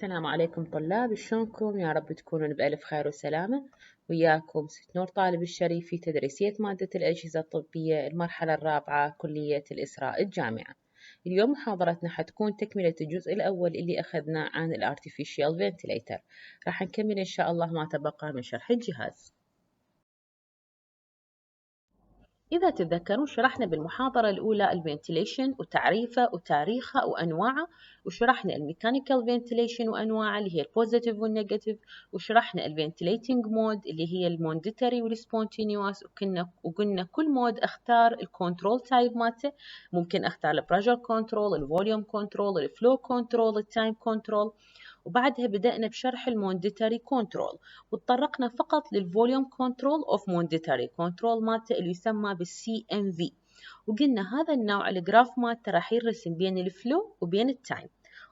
السلام عليكم طلاب، شلونكم؟ يا رب تكونون بألف خير وسلامة. وياكم ست نور طالب الشريف في تدريسية مادة الأجهزة الطبية المرحلة الرابعة كلية الإسراء الجامعة. اليوم محاضرتنا حتكون تكملة الجزء الأول اللي أخذناه عن الارتفيشيال فنتليتر. راح نكمل إن شاء الله ما تبقى من شرح الجهاز. إذا تتذكرون شرحنا بالمحاضرة الأولى الفنتيليشن وتعريفه وتاريخه وأنواعه، وشرحنا الميكانيكال فنتيليشن وأنواعه اللي هي البوزيتيف والنيجاتيف، وشرحنا الفنتيليتنج مود اللي هي المونديتري والسبونتينيوس، وقلنا كل مود اختار الكنترول تايب مالته. ممكن اختار البريشر كنترول، الفوليوم كنترول، الفلو كنترول، التايم كنترول. وبعدها بدأنا بشرح المونديتري كنترول، وتطرقنا فقط للفوليوم كنترول اوف مونديتري كنترول مالته اللي يسمى بالسي ام في. وقلنا هذا النوع الجراف مالته راح يرسم بين الفلو وبين التايم.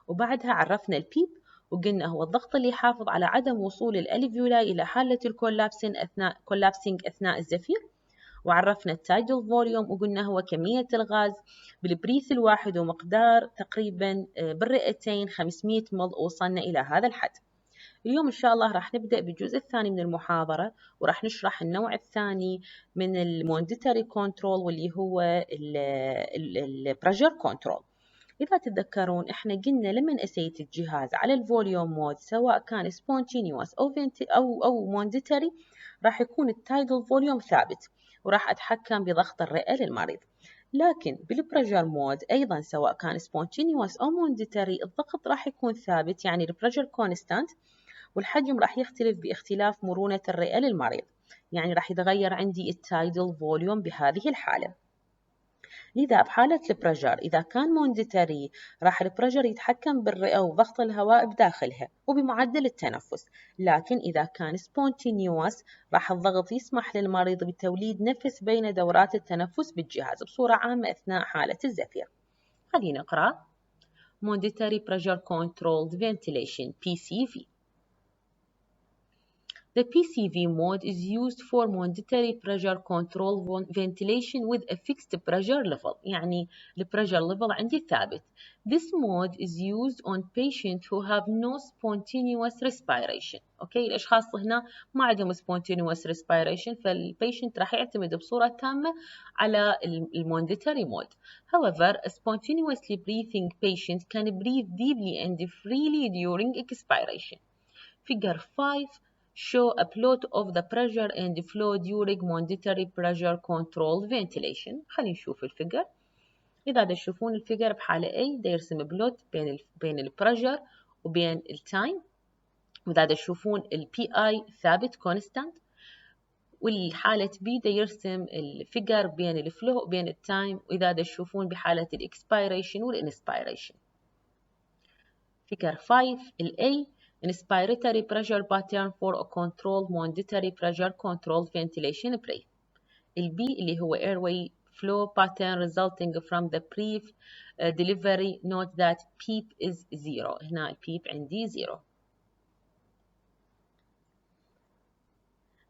وبعدها عرفنا البيب، وقلنا هو الضغط اللي يحافظ على عدم وصول الالفيولاي الى حالة الكولابسين اثناء الزفير. وعرفنا التايدل فوليوم، وقلنا هو كمية الغاز بالبريث الواحد ومقدار تقريبا بالرئتين 500 مل، وصلنا إلى هذا الحد. اليوم إن شاء الله راح نبدأ بالجزء الثاني من المحاضرة، وراح نشرح النوع الثاني من المونديتري كنترول واللي هو البريشر كنترول. إذا تتذكرون إحنا قلنا لما أسيت الجهاز على الفوليوم مود سواء كان سبونتينيوس أو مونديتري، راح يكون التايدل فوليوم ثابت، وراح أتحكم بضغط الرئة للمريض. لكن بالبريشر مود أيضا سواء كان سبونتينيوس أو مونديتري الضغط راح يكون ثابت، يعني البريشر كونستانت، والحجم راح يختلف باختلاف مرونة الرئة للمريض، يعني راح يتغير عندي التايدل فوليوم بهذه الحالة. لذا بحالة البريشر إذا كان مونديتري راح البريشر يتحكم بالرئة وضغط الهواء بداخلها وبمعدل التنفس، لكن إذا كان سبونتينيوس راح الضغط يسمح للمريض بتوليد نفس بين دورات التنفس بالجهاز بصورة عامة أثناء حالة الزفير. خلينا نقرأ Monitory Pressure Controlled Ventilation PCV. The PCV mode is used for monitory pressure control ventilation with a fixed pressure level، يعني البريشر level عندي ثابت. This mode is used on patients who have no spontaneous respiration. اوكي، الاشخاص هنا ما عندهم spontaneous respiration، فالبيشنت راح يعتمد بصورة تامة على المونديتري مود. However, a spontaneously breathing patient can breathe deeply and freely during expiration. Figure 5 show a plot of the pressure and flow during monitory pressure control ventilation. خلينا نشوف الفيجر. إذا تشوفون الفيجر بحالة A دا يرسم بلوت بين البريشر وبين التايم، وإذا تشوفون البي اي ثابت كونستانت، والحالة B دا يرسم الفيجر بين الفلو وبين التايم، وإذا تشوفون بحالة الاكسبيريشن والانسبيريشن. فيجر 5 A inspiratory pressure pattern for a controlled monitory pressure controlled ventilation breath. B اللي هو airway flow pattern resulting from the brief delivery. Note that PEEP is 0. هنا PEEP عندي 0.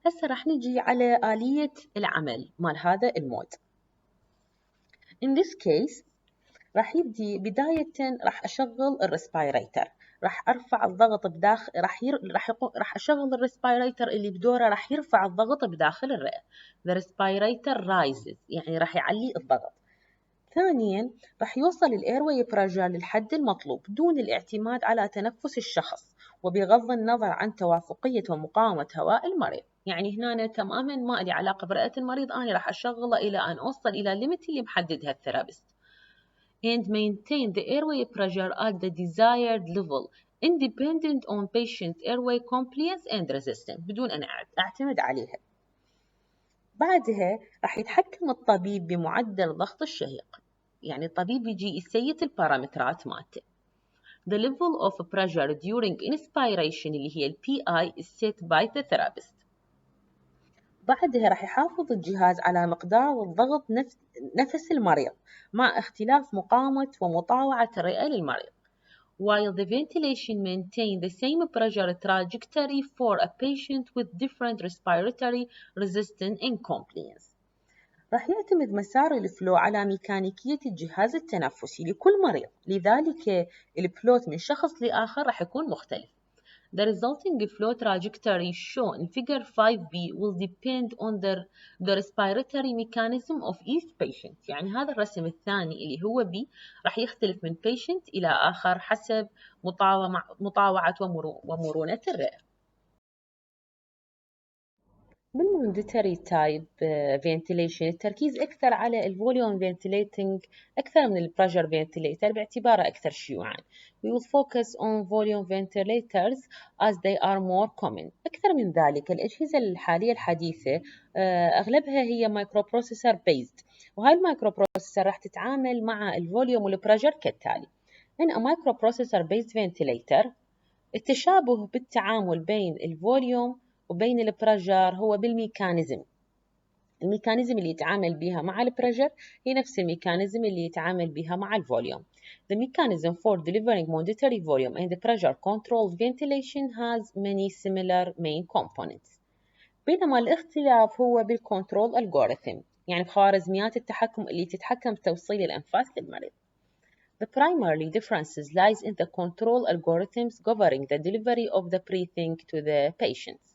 هسه راح نجي على آلية العمل مال هذا المود. In this case راح يبدي بداية راح أشغل الريسبيريتر، راح أرفع الضغط بداخل راح أشغل الريسبيريتر اللي بدوره راح يرفع الضغط بداخل الرئة. The respirator rises، يعني راح يعلي الضغط. ثانيا راح يوصل الايروي بريشر للحد المطلوب دون الاعتماد على تنفس الشخص، وبغض النظر عن توافقية ومقاومة هواء المريض. يعني هنا تماما ما لي علاقة برئة المريض، أنا راح أشغله إلى أن أوصل إلى الليمت اللي محددها الثيرابيست. And maintain the airway pressure at the desired level independent on patient airway compliance and resistance، بدون أن أعتمد عليها. بعدها راح يتحكم الطبيب بمعدل ضغط الشهيق، يعني الطبيب يجي يسيت البارامترات مالته. The level of pressure during inspiration اللي هي ال PI is set by the therapist. بعدها راح يحافظ الجهاز على مقدار الضغط نفس المريض مع اختلاف مقاومة ومطاوعة الرئة للمريض. While the ventilation maintain the same pressure trajectory for a patient with different respiratory resistance and compliance. راح يعتمد مسار الفلو على ميكانيكية الجهاز التنفسي لكل مريض، لذلك الفلوت من شخص لآخر راح يكون مختلف. The resulting flow trajectory shown in figure 5b will depend on the respiratory mechanism of each patient. يعني هذا الرسم الثاني اللي هو B راح يختلف من patient إلى آخر حسب مطاوعة ومرونة الرئة. بالمانديتري تايب فنتيليشن التركيز أكثر على الفوليوم فنتيليتنج أكثر من البريشر فنتيليتر باعتباره أكثر شيوعاً. We will focus on volume ventilators as they are more common. أكثر من ذلك الأجهزة الحالية الحديثة أغلبها هي microprocessor based، وهاي المايكروبروسيسور راح تتعامل مع الفوليوم والبريشر كالتالي. In a microprocessor based ventilator التشابه بالتعامل بين الفوليوم وبين البريشر هو بالميكانيزم. الميكانيزم اللي يتعامل بها مع البريشر هي نفس الميكانيزم اللي يتعامل بها مع الفوليوم. The mechanism for delivering mandatory volume and pressure controlled ventilation has many similar main components. بينما الاختلاف هو بالكنترول algorithm، يعني بخوارزميات التحكم اللي تتحكم بتوصيل الأنفاس للمريض. The primary differences lies in the control algorithms governing the delivery of the breathing to the patients.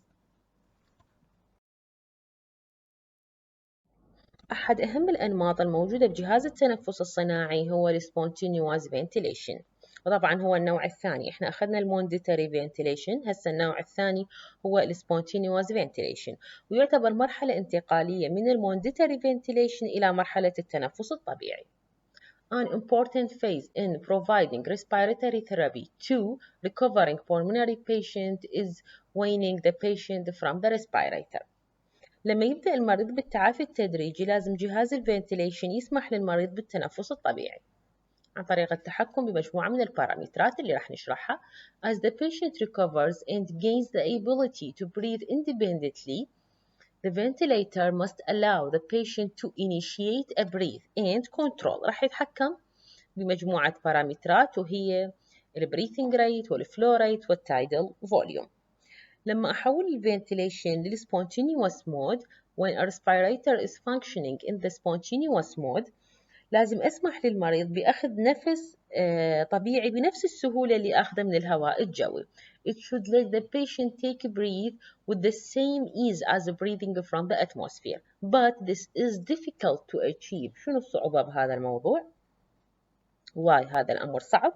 أحد أهم الأنماط الموجودة بجهاز التنفس الصناعي هو ال spontaneous ventilation، وطبعا هو النوع الثاني. احنا أخذنا المونديتري ventilation، هسه النوع الثاني هو ال spontaneous ventilation، ويعتبر مرحلة انتقالية من المونديتري ventilation إلى مرحلة التنفس الطبيعي. An important phase in providing respiratory therapy to recovering pulmonary patient is weaning the patient from the respirator. لما يبدأ المريض بالتعافي التدريجي لازم جهاز الفنتيليشن يسمح للمريض بالتنفس الطبيعي عن طريق التحكم بمجموعة من البارامترات اللي راح نشرحها. As the patient recovers and gains the ability to breathe independently, the ventilator must allow the patient to initiate a breath and control. راح يتحكم بمجموعة بارامترات وهي البريثنج ريت والفلو ريت والتايدل فوليوم. لما أحول الفنتيليشن للسبونتينيوس مود when a respirator is functioning in the spontaneous mode لازم أسمح للمريض بأخذ نفس طبيعي بنفس السهولة اللي أخذه من الهواء الجوي. It should let the patient take a breath with the same ease as breathing from the atmosphere. But this is difficult to achieve. شنو الصعوبة بهذا الموضوع؟ واي هذا الأمر صعب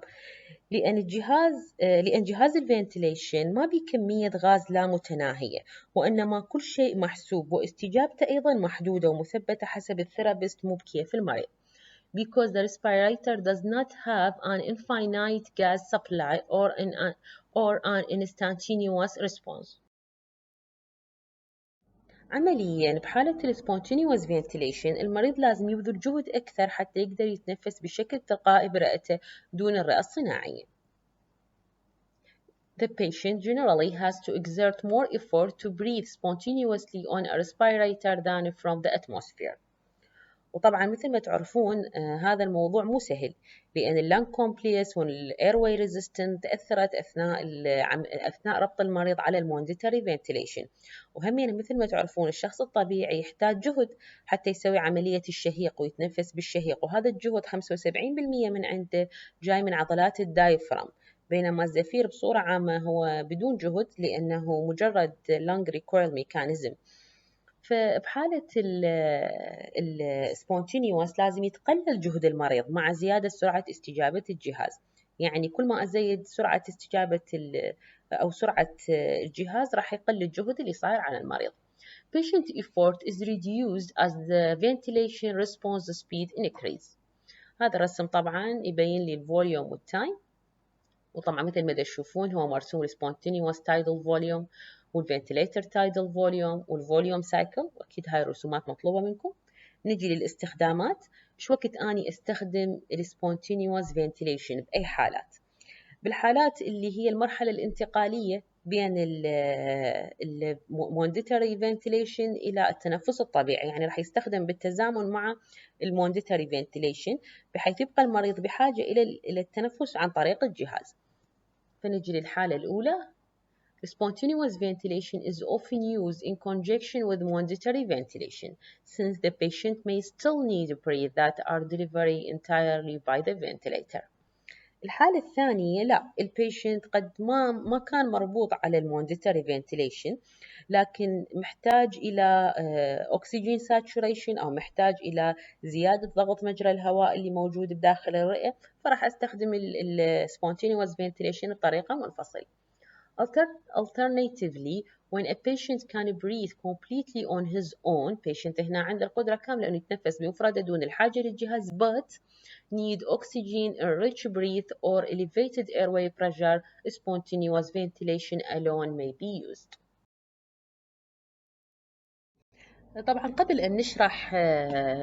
لأن جهاز الفنتيليشن ما بكمية غاز لا متناهية، وإنما كل شيء محسوب واستجابته أيضا محدودة ومثبتة حسب الثيرابيست مو بكيف المريض. Because the respirator does not have an infinite gas supply or an instantaneous response. عملياً بحالة السبونتينيوس فنتيليشن المريض لازم يبذل جهد أكثر حتى يقدر يتنفس بشكل تلقائي برئته دون الرئة الصناعية. The patient generally has to exert more effort to breathe spontaneously on a respirator than from the atmosphere. وطبعا مثل ما تعرفون هذا الموضوع مو سهل لأن اللانج كومبليس والايرواي ريزيستنت تأثرت أثناء ربط المريض على المونديتري فنتيليشن. وهمين مثل ما تعرفون الشخص الطبيعي يحتاج جهد حتى يسوي عملية الشهيق ويتنفس بالشهيق، وهذا الجهد 75% من عنده جاي من عضلات الدايفرام، بينما الزفير بصورة عامة هو بدون جهد لأنه مجرد لانج ريكويل ميكانيزم. فبحالة السبونتينيوس لازم يتقلل جهد المريض مع زيادة سرعة استجابة الجهاز. يعني كل ما أزيد سرعة استجابة أو سرعة الجهاز راح يقل الجهد اللي صاير على المريض. Patient effort is reduced as the ventilation response speed increase. هذا الرسم طبعا يبين لي الفوليوم والتايم، وطبعا مثل ما تشوفون هو مرسوم spontaneous tidal volume والفنتيليتر تايدل فوليوم والفوليوم سايكل، واكيد هاي الرسومات مطلوبه منكم. نجي للاستخدامات. شو وقت اني استخدم السبونتينيوس فنتيليشن باي حالات؟ بالحالات اللي هي المرحله الانتقاليه بين المونديتري فنتيليشن الى التنفس الطبيعي، يعني راح يستخدم بالتزامن مع المونديتري فنتيليشن بحيث يبقى المريض بحاجه الى التنفس عن طريق الجهاز. فنجي للحاله الاولى Spontaneous ventilation is often used in conjunction with mandatory ventilation, since the patient may still need breath that are delivered entirely by the ventilator. الحالة الثانية لا، البيشنت قد ما كان مربوط على المانديتري فنتيليشن، لكن محتاج إلى أكسجين ساتوريشن أو محتاج إلى زيادة ضغط مجرى الهواء اللي موجود بداخل الرئة، فراح أستخدم السبونتينيوس فنتيليشن بطريقة منفصلة. Alternatively, when a patient can breathe completely on his own, patient هنا عنده القدرة كاملة إنه يتنفس بمفرده دون الحاجة للجهاز but need oxygen rich breath or elevated airway pressure, spontaneous ventilation alone may be used. طبعا قبل أن نشرح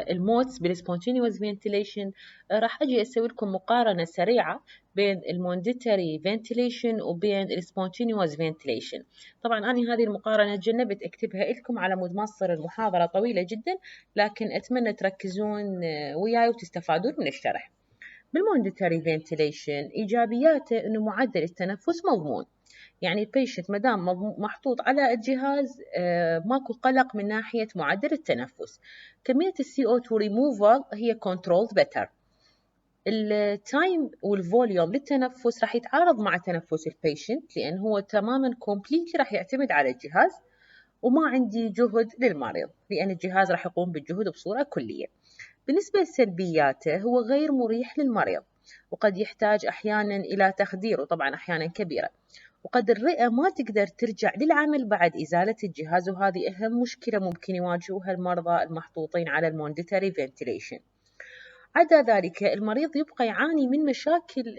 المودز بالسبونتينيوس فنتيليشن راح أجي أسوي لكم مقارنة سريعة بين المانديتري فنتيليشن وبين السبونتينيوس فنتيليشن. طبعا أنا هذه المقارنة تجنبت أكتبها لكم على مود ما تصير المحاضرة طويلة جدا، لكن أتمنى تركزون وياي وتستفادون من الشرح. بالمانديتري فنتيليشن إيجابياته إنه معدل التنفس مضمون، يعني البيشنت مدام محطوط على الجهاز ماكو قلق من ناحية معدل التنفس. كمية CO2 removal هي controlled better. التايم والفوليوم للتنفس راح يتعارض مع تنفس البيشنت، لأن هو تماما completely راح يعتمد على الجهاز، وما عندي جهد للمريض لأن الجهاز راح يقوم بالجهد بصورة كلية. بالنسبة لسلبياته هو غير مريح للمريض، وقد يحتاج أحيانا إلى تخدير، وطبعا أحيانا كبيرة، وقد الرئة ما تقدر ترجع للعمل بعد إزالة الجهاز، وهذه أهم مشكلة ممكن يواجهوها المرضى المحطوطين على المانديتري فنتيليشن. عدا ذلك المريض يبقى يعاني من مشاكل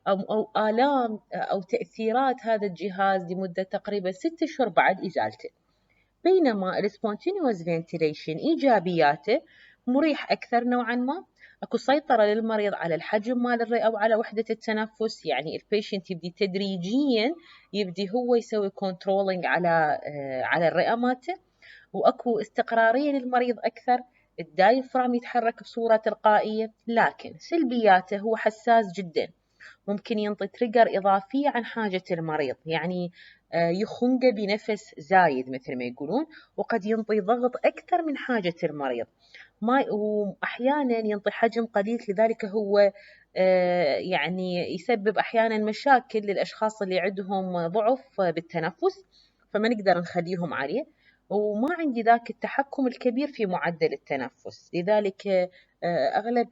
أو آلام أو تأثيرات هذا الجهاز لمدة تقريبا 6 أشهر بعد إزالته. بينما السبونتينيوس فنتيليشن إيجابياته مريح أكثر نوعا ما، اكو سيطرة للمريض على الحجم مال الرئة وعلى وحدة التنفس، يعني البيشنت يبدي تدريجيا يبدي هو يسوي كنترولينج على الرئة مالته، واكو استقرارية للمريض أكثر، الدايفرام يتحرك بصورة تلقائية. لكن سلبياته هو حساس جدا، ممكن ينطي تريجر إضافية عن حاجة المريض، يعني يخنقه بنفس زايد مثل ما يقولون، وقد ينطي ضغط أكثر من حاجة المريض، وأحيانا ينطي حجم قليل، لذلك هو يعني يسبب أحيانا مشاكل للأشخاص اللي عندهم ضعف بالتنفس، فما نقدر نخليهم عليه، وما عندي ذاك التحكم الكبير في معدل التنفس، لذلك أغلب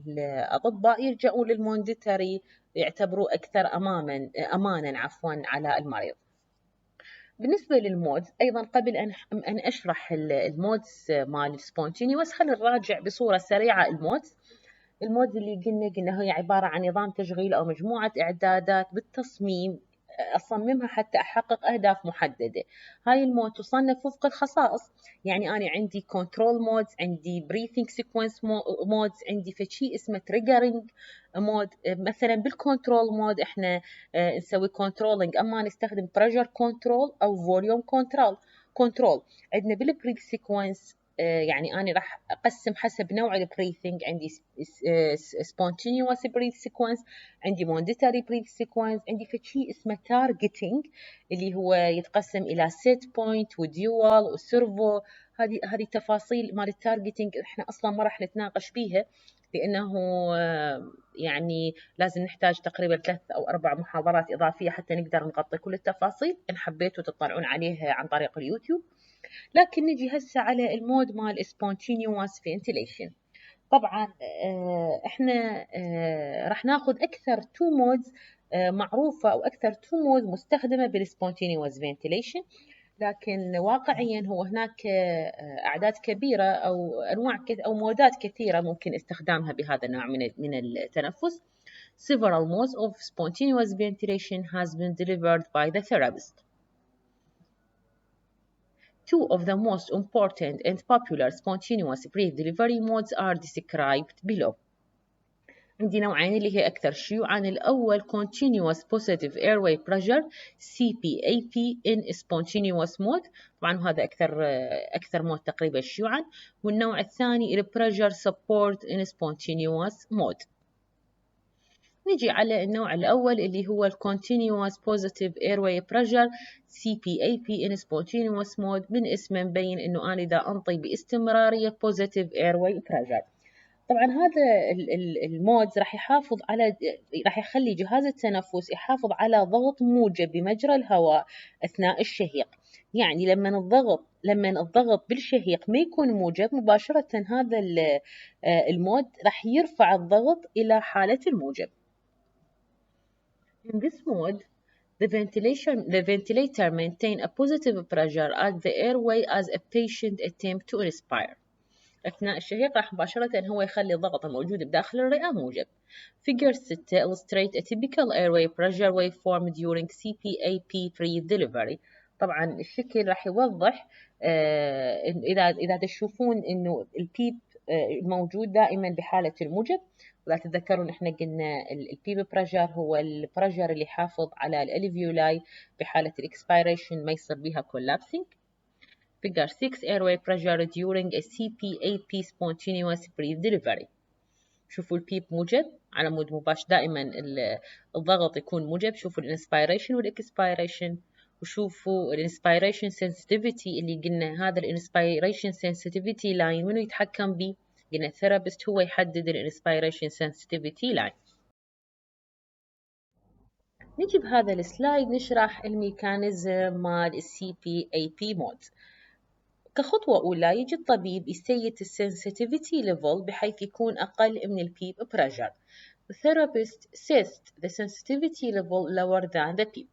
الأطباء يلجؤون للمونديتري، يعتبروه أكثر أمانا على المريض. بالنسبة للمودز أيضا قبل أن أشرح المودز مال السبونتينيوس، خلينا نراجع بصورة سريعة المودز اللي قلنا هي عبارة عن نظام تشغيل أو مجموعة إعدادات بالتصميم أصممها حتى أحقق أهداف محددة. هاي المود تصنف وفق الخصائص، يعني أنا عندي كنترول مودز، عندي بريثنج سيكونس مودز، عندي فشي اسمه تريجرينج مود. مثلا بالكنترول مود احنا نسوي كنترولينج، اما نستخدم بريشر كنترول او فوليوم كنترول. عندنا بالبريث سيكونس يعني أنا راح أقسم حسب نوع البريثنج، عندي spontaneous breath sequence، عندي mandatory breath sequence، عندي فشي اسمه targeting اللي هو يتقسم إلى set point وديوال وسيرفو. هذه تفاصيل مال التارجتنج احنا أصلا ما راح نتناقش بيها، لأنه يعني لازم نحتاج تقريبا 3 أو 4 محاضرات إضافية حتى نقدر نغطي كل التفاصيل، إن حبيتوا تطلعون عليها عن طريق اليوتيوب. لكن نجي هسه على المود مال spontaneous ventilation. طبعا احنا راح ناخذ اكثر 2 مودز معروفة او اكثر 2 مود مستخدمة بالسبونتينيوس فنتيليشن، لكن واقعيا هو هناك اعداد كبيرة او انواع او مودات كثيرة ممكن استخدامها بهذا النوع من التنفس. Several modes of spontaneous ventilation has been delivered by the therapist. Two of the most important and popular spontaneous breath delivery modes are described below. عندي نوعين اللي هي أكثر شيوعاً. الأول continuous positive airway pressure CPAP in spontaneous mode، طبعاً هذا أكثر مود تقريباً شيوعاً. والنوع الثاني pressure support in spontaneous mode. نجي على النوع الأول اللي هو Continuous Positive Airway Pressure CPAP in Spontaneous Mode. من اسمه مبين إنه أنا دا أنطي باستمرارية Positive Airway Pressure. طبعا هذا المود راح يخلي جهاز التنفس يحافظ على ضغط موجب بمجرى الهواء أثناء الشهيق. يعني لما الضغط بالشهيق ما يكون موجب مباشرة، هذا المود راح يرفع الضغط إلى حالة الموجب. In this mode, the ventilator maintain a positive pressure at the airway as a patient attempt to inspire. أثناء الشهيق راح مباشرة هو يخلي الضغط الموجود بداخل الرئة موجب. Figure 6 illustrate a typical airway pressure waveform during CPAP pre-delivery. طبعا الشكل راح يوضح إذا تشوفون إنه البيب موجود دائما بحالة الموجب. ولا تتذكرون إحنا قلنا البيب بريشر هو البريشر اللي يحافظ على الالفيولاي بحالة الاكسبيريشن ما يصير بها collapsing. Figure 6 airway pressure during a CPAP spontaneous pre-delivery. شوفوا البيب موجب على مود مباشر، دائما الضغط يكون موجب. شوفوا الانسبيريشن والاكسبيريشن، وشوفوا الانسبيريشن sensitivity اللي قلنا هذا الانسبيريشن sensitivity لاين منو يتحكم به؟ قلنا الثيرابيست هو يحدد الانسبيريشن sensitivity لاين. نجي بهذا السلايد نشرح الميكانيزم مال CPAP مود. كخطوة أولى يجي الطبيب يسيت السنسيتيفيتي ليفل بحيث يكون أقل من البيب بريشر. The therapist sets the sensitivity level lower than the PEEP.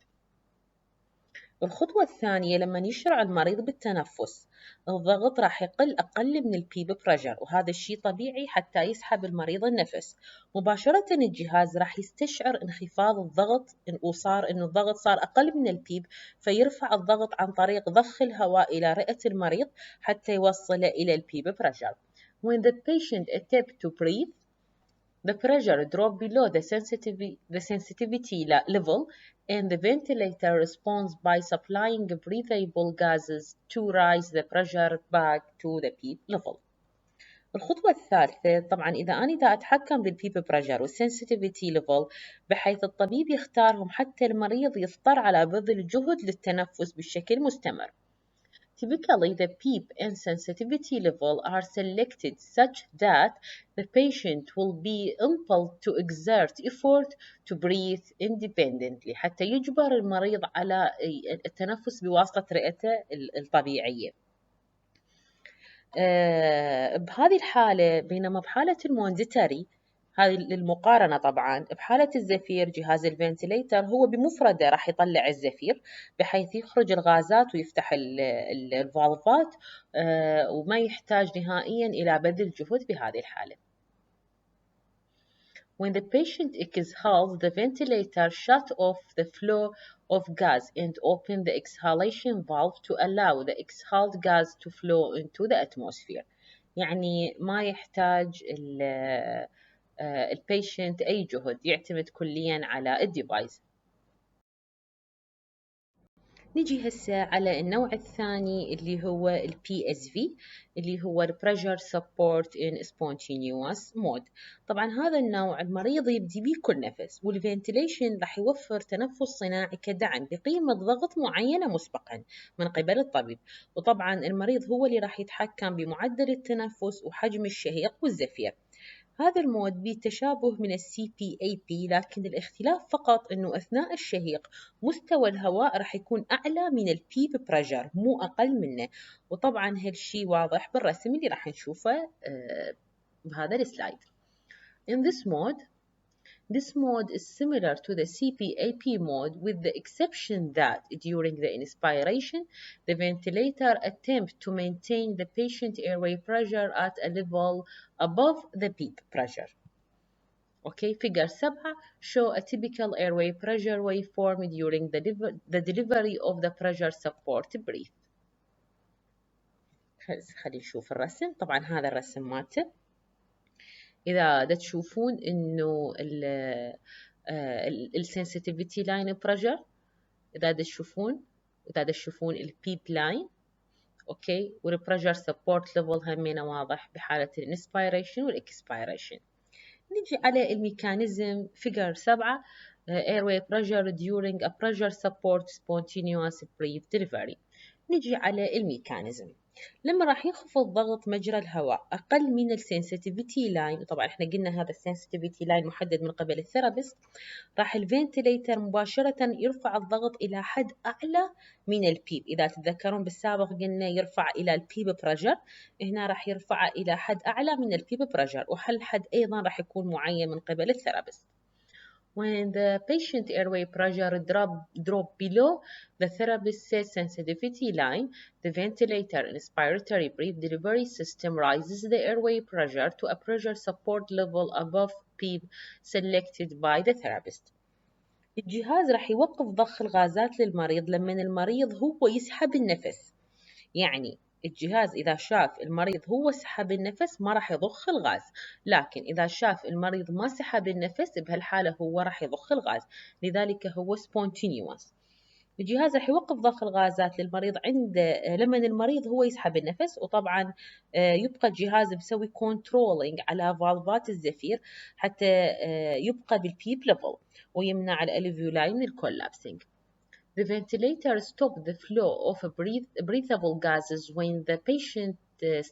الخطوة الثانية لما يشرع المريض بالتنفس الضغط راح يقل أقل من البيب بريشر، وهذا الشيء طبيعي حتى يسحب المريض النفس. مباشرة الجهاز راح يستشعر انخفاض الضغط وصار إنه الضغط صار أقل من البيب، فيرفع الضغط عن طريق ضخ الهواء إلى رئة المريض حتى يوصله إلى البيب بريشر. When the patient attempts to breathe, the pressure drops below the sensitivity level, and the ventilator responds by supplying breathable gases to raise the pressure back to the PEEP level. الخطوة الثالثة طبعا إذا أنا دا أتحكم بالبيب بريشر والسنسيتيفيتي ليفل بحيث الطبيب يختارهم حتى المريض يضطر على بذل جهد للتنفس بشكل مستمر. Typically, the PEEP and sensitivity level are selected such that the patient will be impelled to exert effort to breathe independently حتى يجبر المريض على التنفس بواسطة رئته الطبيعية. بهذه الحالة، بينما بحالة المونديتري هذه للمقارنة طبعا، بحالة الزفير جهاز الفنتليتر هو بمفرده راح يطلع الزفير بحيث يخرج الغازات ويفتح الفالفات وما يحتاج نهائيا إلى بذل جهد بهذه الحالة. When the patient exhales, the ventilator shut off the flow of gas and open the exhalation valve to allow the exhaled gas to flow into the atmosphere. يعني ما يحتاج البيشنت أي جهد، يعتمد كليا على الديفايس. نجي هسه على النوع الثاني اللي هو ال PSV اللي هو ال Pressure Support in Spontaneous Mode. طبعا هذا النوع المريض يبدي بكل نفس، والفنتيليشن راح يوفر تنفس صناعي كدعم بقيمة ضغط معينة مسبقا من قبل الطبيب، وطبعا المريض هو اللي راح يتحكم بمعدل التنفس وحجم الشهيق والزفير. هذا المود به تشابه من CPAP، لكن الاختلاف فقط أنه أثناء الشهيق مستوى الهواء راح يكون أعلى من البيب بريشر مو أقل منه، وطبعا هالشي واضح بالرسم اللي راح نشوفه بهذا السلايد. In this mode is similar to the CPAP mode with the exception that during the inspiration, the ventilator attempts to maintain the patient airway pressure at a level above the PEEP pressure. Okay, figure 7 show a typical airway pressure waveform during the delivery of the pressure support breath. خلينا نشوف الرسم. طبعا هذا الرسم مالته. إذا تشوفون إنه السنسيتيفيتي لاين بريشر، إذا تشوفون البيب لاين، أوكي، والبريشر سبورت ليفل همينه واضح بحالة الانسبيريشن والاكسبيريشن. نجي على الميكانيزم figure 7 airway pressure during a pressure support spontaneous breath delivery. نجي على الميكانيزم. لما راح ينخفض ضغط مجرى الهواء أقل من السنسيتيفيتي لاين، وطبعا احنا قلنا هذا السنسيتيفيتي لاين محدد من قبل الثيرابيست، راح الفنتليتر مباشرة يرفع الضغط إلى حد أعلى من البيب. إذا تتذكرون بالسابق قلنا يرفع إلى البيب بريشر، هنا راح يرفع إلى حد أعلى من البيب بريشر، وهالحد أيضا راح يكون معين من قبل الثيرابيست. When the patient airway pressure drop below the therapist says sensitivity line, the ventilator inspiratory breath delivery system rises the airway pressure to a pressure support level above PEEP selected by the therapist. الجهاز راح يوقف ضخ الغازات للمريض لما المريض هو يسحب النفس. يعني الجهاز إذا شاف المريض هو سحب النفس ما راح يضخ الغاز، لكن إذا شاف المريض ما سحب النفس بهالحالة هو راح يضخ الغاز، لذلك هو spontaneous. الجهاز راح يوقف ضخ الغازات للمريض لما المريض هو يسحب النفس، وطبعا يبقى الجهاز بيسوي كنترولينج على فالفات الزفير حتى يبقى بالبيب ليفل ويمنع الالفيولاي من الكولابسينج. The ventilator stops the flow of breathable gases when the patient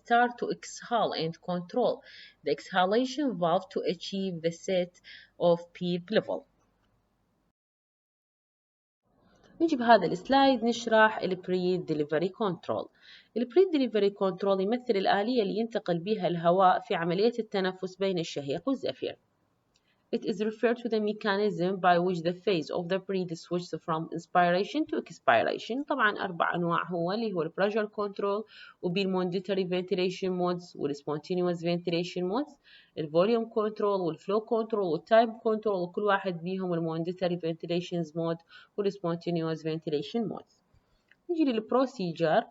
start to exhale and control the exhalation valve to achieve the set of PEEP level. نجي بهذا السلايد نشرح البري ديليفري كنترول. البري ديليفري كنترول يمثل الآلية اللي ينتقل بها الهواء في عملية التنفس بين الشهيق والزفير. It is referred to the mechanism by which the phase of the breath switches from inspiration to expiration. طبعا 4 أنواع هو اللي هو pressure control وبالmandatory ventilation modes والspontaneous ventilation modes، الvolume control والflow control والtime control، وكل واحد بيهم المandatory ventilation mode والspontaneous ventilation modes. نجي للبروسيجر.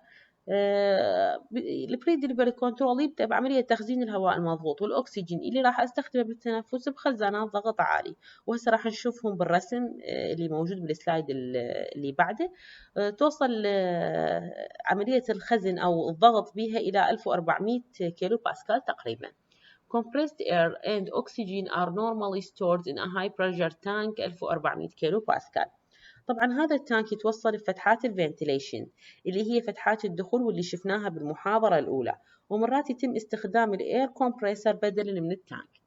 البري ديليفري كنترول يبدأ بعملية تخزين الهواء المضغوط والأكسجين اللي راح أستخدمه بالتنفس بخزانات ضغط عالي، وهسه راح نشوفهم بالرسم اللي موجود بالسلايد اللي بعده. توصل عملية الخزن أو الضغط بها إلى 1400 كيلو باسكال تقريبا. Compressed air and oxygen are normally stored in a high pressure tank 1400 كيلو باسكال. طبعا هذا التانك يتوصل بفتحات الفنتيليشن اللي هي فتحات الدخول واللي شفناها بالمحاضرة الأولى، ومرات يتم استخدام الاير كومبريسر بدلا من التانك.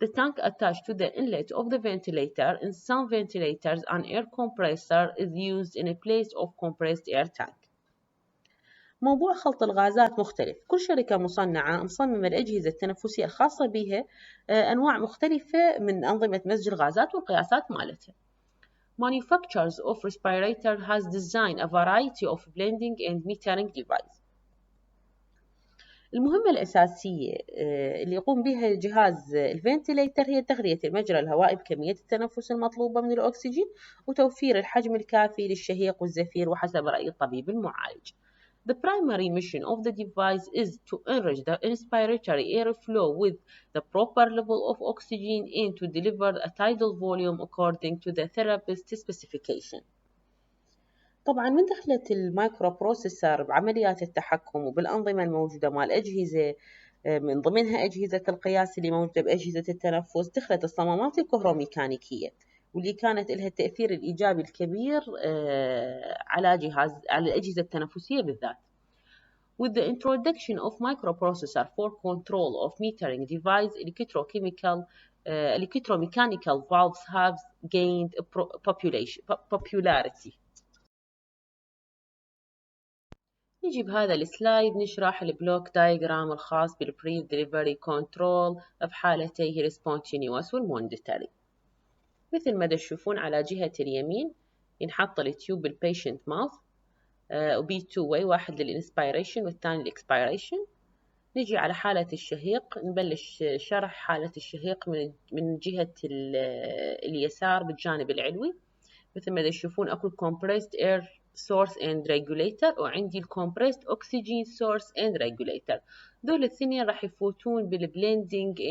The tank attached to the inlet of the ventilator. In some ventilators an air compressor is used in place of compressed air tank. موضوع خلط الغازات مختلف، كل شركة مصنعة مصممة الأجهزة التنفسية الخاصة بها أنواع مختلفة من أنظمة مزج الغازات والقياسات مالتها. Manufacturers of respirator has designed a variety of blending and metering device. المهمة الأساسية اللي يقوم بها جهاز الفنتيليتر هي تغذية المجرى الهوائي بكمية التنفس المطلوبة من الأكسجين وتوفير الحجم الكافي للشهيق والزفير وحسب رأي الطبيب المعالج. The primary mission of the device is to enrich the inspiratory airflow with the proper level of oxygen and to deliver a tidal volume according to the therapist's specification. طبعا من دخلت المايكرو بروسيسور بعمليات التحكم وبالأنظمة الموجودة مع الأجهزة، من ضمنها أجهزة القياس اللي موجودة بأجهزة التنفس، دخلت الصمامات الكهروميكانيكية واللي كانت لها التأثير الإيجابي الكبير على الأجهزة التنفسية بالذات. With the introduction of microprocessor for control of metering device, electromechanical valves have gained popularity. نجي بهذا السلايد نشرح البلوك دايجرام الخاص بالبري ديليفري كنترول بحالتيه السبونتينيوس والمونديتري. مثل ما تشوفون على جهة اليمين ينحط التيوب بالبيشنت ماوث وبي تو واي، واحد للإنسبيريشن والثاني للإكسبيريشن. نجي على حالة الشهيق، نبلش شرح حالة الشهيق من جهة اليسار بالجانب العلوي. مثل ما تشوفون اكو compressed air source and regulator وعندي compressed oxygen source and regulator. دول الاثنين راح يفوتون بالبلندنج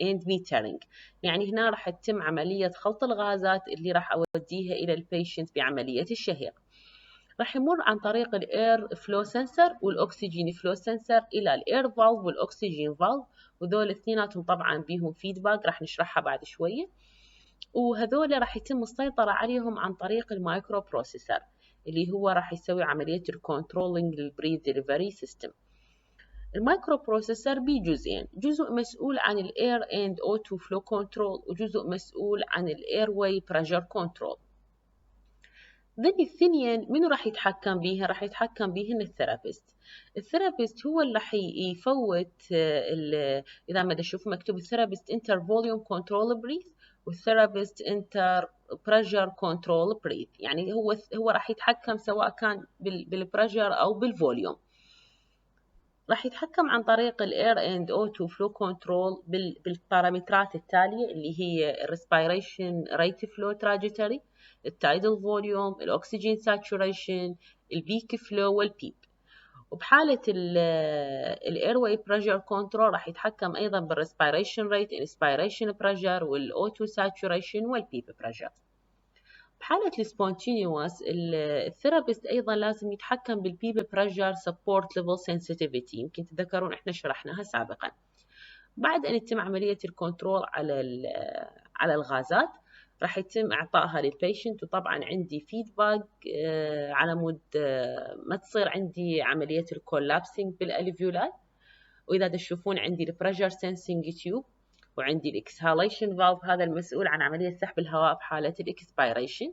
and metering، يعني هنا راح تتم عملية خلط الغازات اللي راح أوديها إلى البيشنت بعملية الشهيق. راح يمر عن طريق الاير فلو سنسر والاكسجين فلو سنسر الى الاير فالف والاكسجين فالف، وذول اثنيناتهم طبعا بيهم فيدباك راح نشرحها بعد شويه، وهذول راح يتم السيطره عليهم عن طريق المايكرو بروسيسور اللي هو راح يسوي عمليه الكنترولينج للبريث ديليفري سيستم. المايكرو بروسيسور بجزئين، جزء مسؤول عن الاير اند اوتو فلو كنترول، وجزء مسؤول عن الاير واي بريشر كنترول. ذني الثنين منو راح يتحكم بيها؟ راح يتحكم بيهن الثيرابيست. الثيرابيست هو اللي راح يفوت اذا ما تشوف مكتوب الثيرابيست انتر فوليوم كنترول بريث والثيرابيست انتر بريشر كنترول بريث، يعني هو راح يتحكم سواء كان بالبريشر او بالفوليوم. راح يتحكم عن طريق الاير اند اوتو فلو كنترول بالبارامترات التاليه اللي هي الريسبيريشن ريت فلو تراجيتوري، التايدل فوليوم، الاكسجين ساتوريشن، البيك فلو والبيب. وبحاله الاير واي بريشر كنترول راح يتحكم ايضا بالريسبيريشن ريت، الانسبيريشن بريشر، والاوتو ساتوريشن والبيب بريشر. بحالة السبونتينيوس الثيرابيست أيضا لازم يتحكم بالبيبي بريشر سبورت ليفل سنسيتيفيتي، يمكن تتذكرون احنا شرحناها سابقا. بعد أن يتم عملية الكنترول على الغازات راح يتم إعطائها للبيشنت، وطبعا عندي فيدباك على مود ما تصير عندي عملية الكولابسينج بالألفيولات. وإذا تشوفون عندي البريشر سنسينج تيوب، وعندي الاكسهاليشن فالف هذا المسؤول عن عملية سحب الهواء بحالة الاكسبيريشن.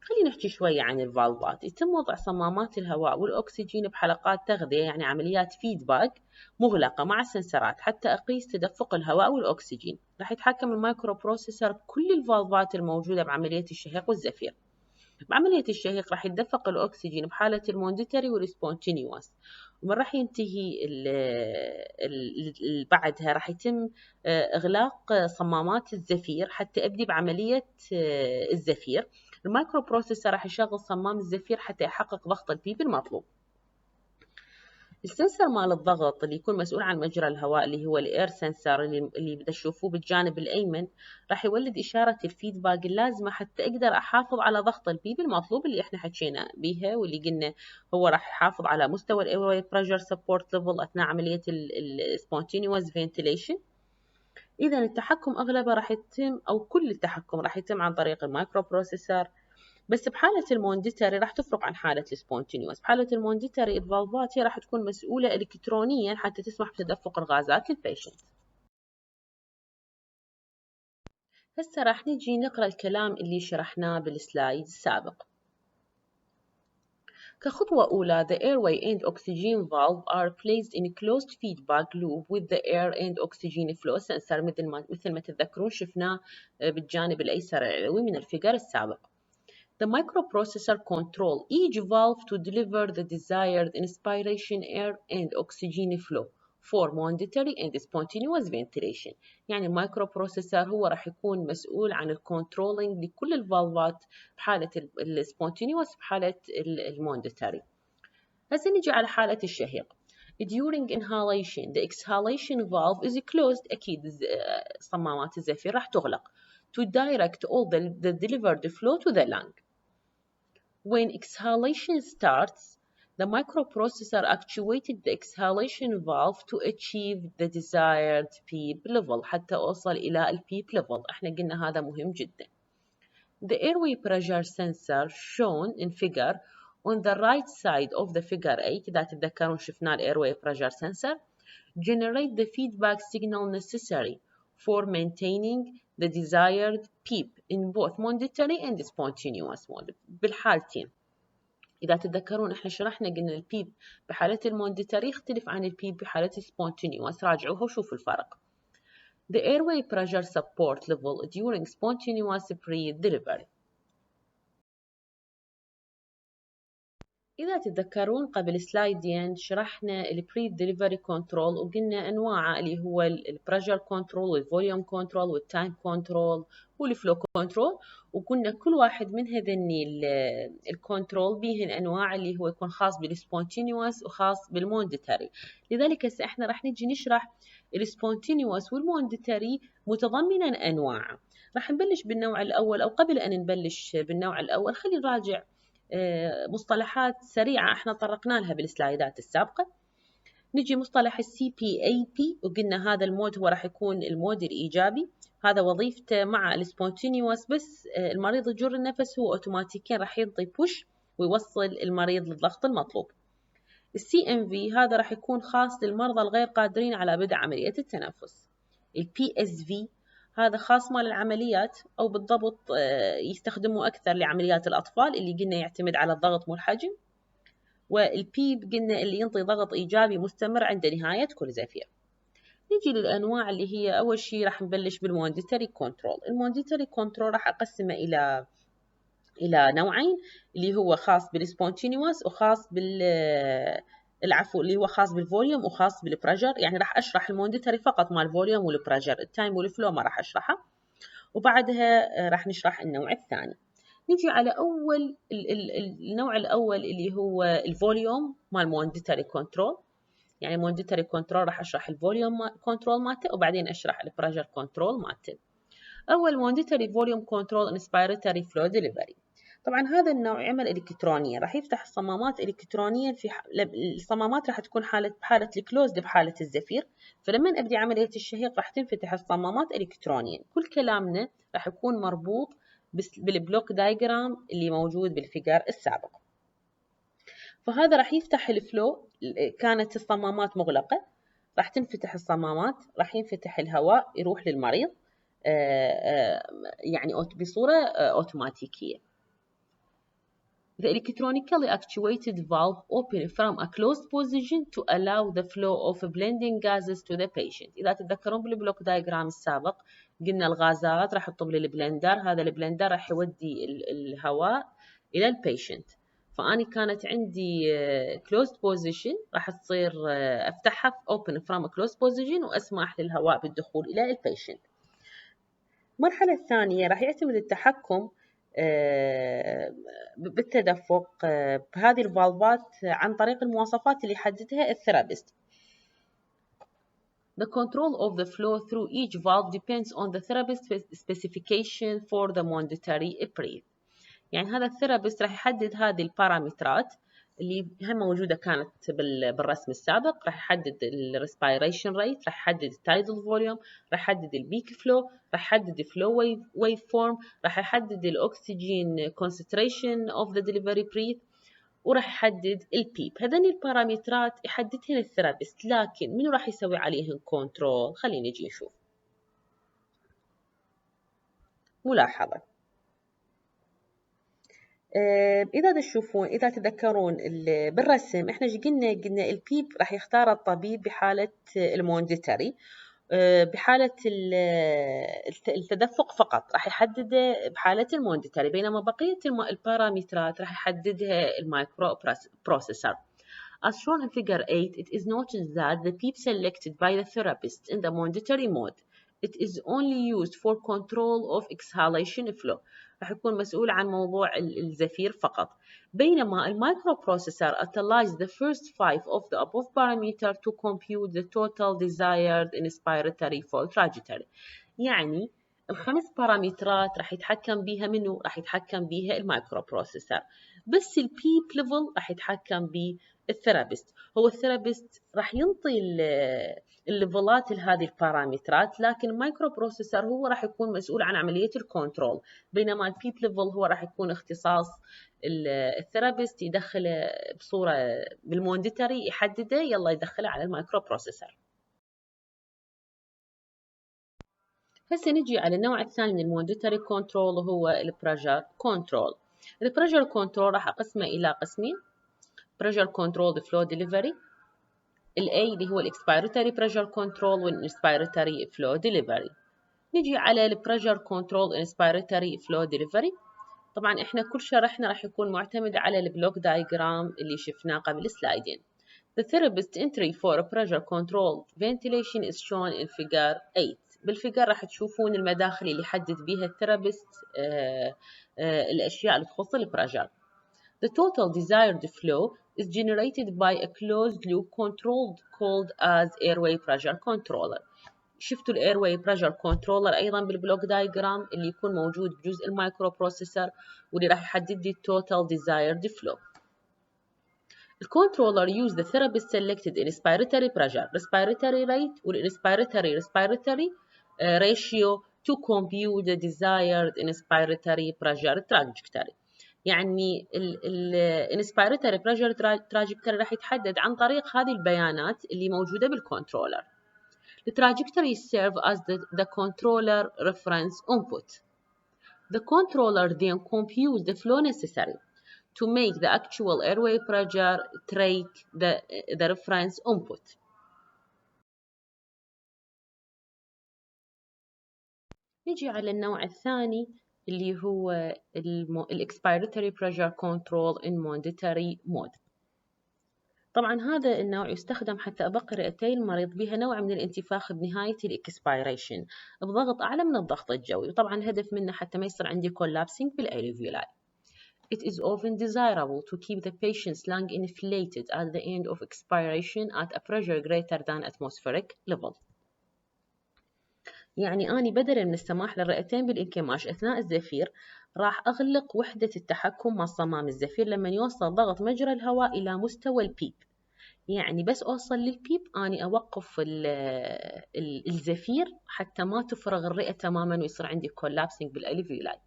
خلينا نحكي شوية عن الفالفات. يتم وضع صمامات الهواء والأكسجين بحلقات تغذية، يعني عمليات فيدباك مغلقة مع سنسرات حتى أقيس تدفق الهواء والأكسجين. راح يتحكم المايكرو بروسيسور بكل الفالفات الموجودة بعملية الشهيق والزفير. بعملية الشهيق راح يتدفق الأكسجين بحالة المونديتري والسبونتينيوس، ومن راح ينتهي بعدها راح يتم إغلاق صمامات الزفير حتى أبدي بعملية الزفير. المايكرو بروسيسور راح يشغل صمام الزفير حتى يحقق ضغط البيب المطلوب. السنسر مال الضغط اللي يكون مسؤول عن مجرى الهواء اللي هو الاير سنسر اللي بدنا نشوفوه بالجانب الايمن، راح يولد اشاره الفيدباك اللازمه حتى اقدر احافظ على ضغط البيب المطلوب اللي احنا حكينا بيها، واللي قلنا هو راح يحافظ على مستوى الاير بريشر سبورت ليفل اثناء عمليه السبونتينيوس فنتيليشن. اذا التحكم اغلبه راح يتم، او كل التحكم راح يتم عن طريق المايكرو بروسيسور. بس بحالة المونديتري راح تفرق عن حالة السبونتينيوس. بحالة المونديتري الفالفات هي راح تكون مسؤولة إلكترونيا حتى تسمح بتدفق الغازات للبيشنت. هسه راح نجي نقرأ الكلام اللي شرحناه بالسلايد السابق. كخطوة أولى the airway and oxygen valve are placed in a closed feedback loop with the air and oxygen flow sensor مثل ما تتذكرون شفناه بالجانب الأيسر العلوي من الفيجر السابق. The microprocessor control each valve to deliver the desired inspiration air and oxygen flow for monitory and spontaneous ventilation. يعني المايكروبروسيسور هو راح يكون مسؤول عن الكنترولينج لكل الفالفات بحالة السبونتينيوس بحالة المونديتري. هسه نجي على حالة الشهيق. During inhalation the exhalation valve is closed، أكيد صمامات الزفير راح تغلق to direct all the delivered flow to the lung. When exhalation starts, the microprocessor actuated the exhalation valve to achieve the desired PEEP level حتى أوصل إلى البيب level. احنا قلنا هذا مهم جدا. The airway pressure sensor shown in figure on the right side of the figure 8 إذا تتذكرون شفنا airway pressure sensor generate the feedback signal necessary for maintaining the desired PEEP in both monitory and spontaneous mode. بالحالتين إذا تتذكرون إحنا شرحنا قلنا البيب بحالة المونديتري يختلف عن البيب بحالة السبونتينيوس، راجعوها وشوفوا الفرق. The airway pressure support level during spontaneous breath delivery. إذا تتذكرون قبل سلايدين شرحنا البريث ديليفري كنترول وقلنا أنواعه اللي هو البريشر كنترول والفوليوم كنترول والتايم كنترول والفلو كنترول، وقلنا كل واحد من هذني الكنترول بيهن أنواع اللي هو يكون خاص بالسبونتينيوس وخاص بالمونديتري. لذلك هسه احنا راح نجي نشرح السبونتينيوس والمونديتري متضمنا أنواع. راح نبلش بالنوع الأول، أو قبل أن نبلش بالنوع الأول خلينا نراجع مصطلحات سريعة احنا طرقنا لها بالسلايدات السابقة. نجي مصطلح CPAP، وقلنا هذا المود هو راح يكون المود الإيجابي، هذا وظيفته مع السبونتينيوس، بس المريض يجر النفس هو أوتوماتيكيا راح ينطي بوش ويوصل المريض للضغط المطلوب. CMV هذا راح يكون خاص للمرضى الغير قادرين على بدء عملية التنفس. PSV هذا خاص مال العمليات، أو بالضبط يستخدموا أكثر لعمليات الأطفال اللي قلنا يعتمد على الضغط والحجم. والبيب قلنا اللي ينطي ضغط إيجابي مستمر عند نهاية كل زفير. نجي للأنواع اللي هي أول شيء راح نبلش بالمونديتري كنترول. المونديتري كنترول راح أقسمه إلى نوعين، اللي هو خاص بالسبونتينيوس وخاص العفو اللي هو خاص بالفوليوم وخاص بالبريشر. يعني راح أشرح المونديتري فقط مع الفوليوم والبريشر، التايم والفلو ما راح أشرحها، وبعدها راح نشرح النوع الثاني. نجي على النوع الأول اللي هو الفوليوم مال مونديتري كنترول. يعني مونديتري كنترول راح أشرح الفوليوم كنترول مالته، وبعدين أشرح البريشر كنترول مالته. أول مونديتري فوليوم كنترول انسبيراتوري فلو ديليفري. طبعا هذا النوع يعمل إلكترونيا، راح يفتح الصمامات إلكترونيا. الصمامات راح تكون بحالة الكلوزد بحالة الزفير، فلما أبدي عملية الشهيق راح تنفتح الصمامات إلكترونيا. كل كلامنا راح يكون مربوط بالبلوك دايجرام اللي موجود بالفيجر السابق. فهذا راح يفتح الفلو، كانت الصمامات مغلقة راح تنفتح الصمامات، راح ينفتح الهواء يروح للمريض يعني بصورة أوتوماتيكية. The electronically actuated valve open from a closed position to allow the flow of blending gases to the patient. إذا تتذكرون بالبلوك دايجرام السابق قلنا الغازات راح تطب للبلندر، هذا البلندر راح يودي الهواء إلى البيشنت. فأني كانت عندي closed position راح تصير أفتحها open from a closed position وأسمح للهواء بالدخول إلى البيشنت. المرحلة الثانية راح يعتمد التحكم بالتدفق بهذه الفالفات عن طريق المواصفات اللي يحددها الثيرابيست. The control of the flow through each valve depends on the therapist specification for the mandatory breath. يعني هذا الثيرابيست راح يحدد هذه البارامترات اللي هم موجودة كانت بالرسم السابق. راح يحدد الريسبيريشن ريت، راح يحدد التايدل فوليوم، راح يحدد البيك فلو، راح يحدد الفلو ويف فورم، راح يحدد الاكسجين كونسنتريشن اوف ذا ديليفري بريث، وراح يحدد البيب. هذين البارامترات يحددهن الثيرابيست، لكن منو راح يسوي عليهن كنترول؟ خلينا نجي نشوف. ملاحظة، إذا تشوفون إذا تذكرون بالرسم إحنا قلنا البيب راح يختار الطبيب بحالة المونديتري، بحالة التدفق فقط راح يحدده بحالة المونديتري، بينما بقية البارامترات راح يحددها المايكرو بروسيسور. As shown in figure 8, it is noted that the PEEP selected by the therapist in the mandatory mode, it is only used for control of exhalation flow. راح يكون مسؤول عن موضوع الزفير فقط، بينما المايكرو بروسيسور utilize the first 5 of the above parameter to compute the total desired inspiratory flow trajectory. يعني الخمس بارامترات راح يتحكم بيها منه؟ راح يتحكم بيها المايكرو بروسيسور، بس البيب ليفل راح يتحكم به الثيرابيست. هو الثيرابيست راح ينطي الليفلات لهذه البارامترات، لكن المايكرو بروسيسور هو راح يكون مسؤول عن عملية الكنترول، بينما البيب ليفل هو راح يكون اختصاص الثيرابيست، يدخله بصورة بالمونديتري يحدده يلا يدخله على المايكرو بروسيسور. هسه نجي على النوع الثاني من المونديتري كنترول وهو البريشر كنترول. البريشر كنترول راح أقسمه إلى قسمين: pressure controlled flow delivery، ال A اللي هو expiratory pressure control والinspiratory flow delivery. نجي على ال pressure controlled inspiratory flow delivery. طبعا احنا كل شرحنا راح يكون معتمد على البلوك دايجرام اللي شفناه قبل سلايدين. The therapist entry for a pressure controlled ventilation is shown in figure 8. بالفيجر راح تشوفون المداخل اللي يحدد بيها الثيرابيست الأشياء اللي تخص البريشر. The total desired flow is generated by a closed loop controlled called as airway pressure controller. شفتوا الايرواي بريشر كنترولر ايضا بالبلوك دايجرام اللي يكون موجود بجزء المايكرو بروسيسور واللي راح يحدد لي التوتال ديزايرد فلو. The controller use the therapist selected inspiratory pressure, respiratory rate, respiratory ratio to compute the desired inspiratory pressure trajectory. يعني ال inspiratory pressure trajectory راح يتحدد عن طريق هذه البيانات اللي موجودة بالكنترولر. The trajectory serve as the controller reference input. The controller then computes the flow necessary to make the actual airway pressure track the reference input. نجي على النوع الثاني اللي هو expiratory pressure control in mandatory mode. طبعا هذا النوع يستخدم حتى أبقي رئتي المريض بها نوع من الانتفاخ بنهاية الإكسبيريشن بضغط أعلى من الضغط الجوي، وطبعا الهدف منه حتى ما يصير عندي collapsing بالألفيولاي. It is often desirable to keep the patient's lung inflated at the end of expiration at a pressure greater than atmospheric level. يعني أنا بدلا من السماح للرئتين بالانكماش أثناء الزفير راح أغلق وحدة التحكم مع صمام الزفير لما يوصل ضغط مجرى الهواء إلى مستوى البيب. يعني بس أوصل للبيب أنا أوقف الزفير حتى ما تفرغ الرئة تماما ويصير عندي collapsing بالألفيولاي.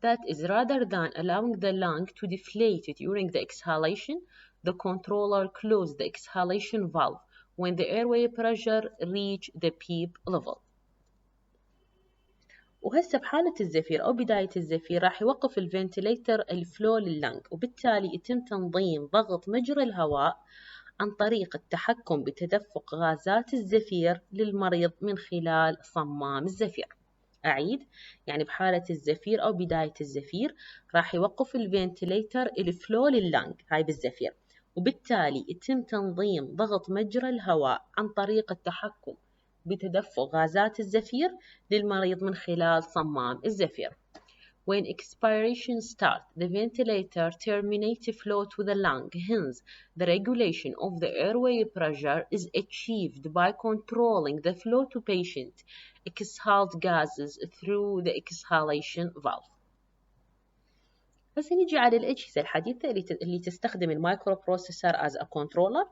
That is, rather than allowing the lung to deflate during the exhalation, the controller closes the exhalation valve when the airway pressure reach the PEEP level. وهسه بحالة الزفير أو بداية الزفير راح يوقف الفنتليتر الفلو لللنج، وبالتالي يتم تنظيم ضغط مجرى الهواء عن طريق التحكم بتدفق غازات الزفير للمريض من خلال صمام الزفير. أعيد، يعني بحالة الزفير أو بداية الزفير راح يوقف الفنتليتر الفلو لللنج هاي بالزفير، وبالتالي يتم تنظيم ضغط مجرى الهواء عن طريق التحكم بتدفق غازات الزفير للمريض من خلال صمام الزفير. When expiration starts, the ventilator terminates flow to the lung. Hence, the regulation of the airway pressure is achieved by controlling the flow to patient exhaled gases through the exhalation valve. هسه نجي على الأجهزة الحديثة اللي تستخدم المايكرو بروسيسور as a controller.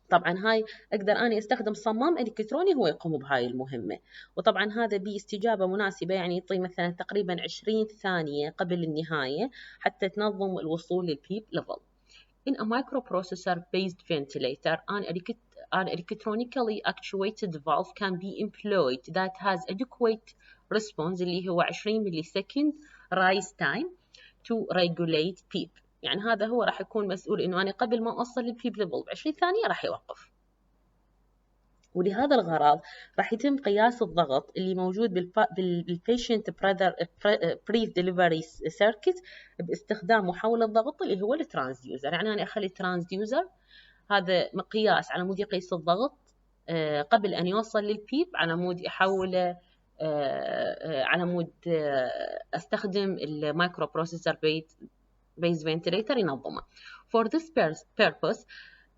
طبعا هاي أقدر أنا أستخدم صمام إلكتروني هو يقوم بهاي المهمة، وطبعا هذا باستجابة مناسبة، يعني يعطي مثلا تقريبا 20 ثانية قبل النهاية حتى تنظم الوصول للبيب ليفل. In a microprocessor-based ventilator, an electronically actuated valve can be employed that has adequate response اللي هو 20 ملي سكند rise time to regulate PEEP. يعني هذا هو راح يكون مسؤول إنه أنا قبل ما أوصل للبيب ليفل ب20 ثانية راح يوقف. ولهذا الغرض راح يتم قياس الضغط اللي موجود بالبيشنت بريث ديليفري سيركت باستخدام محول الضغط اللي هو الترانسديوزر. يعني أنا أخلي الترانسديوزر هذا مقياس على مود يقيس الضغط قبل أن يوصل للبيب، على مود يحوله على مود أستخدم المايكرو بروسيسور base ventilator ينظمه. For this purpose,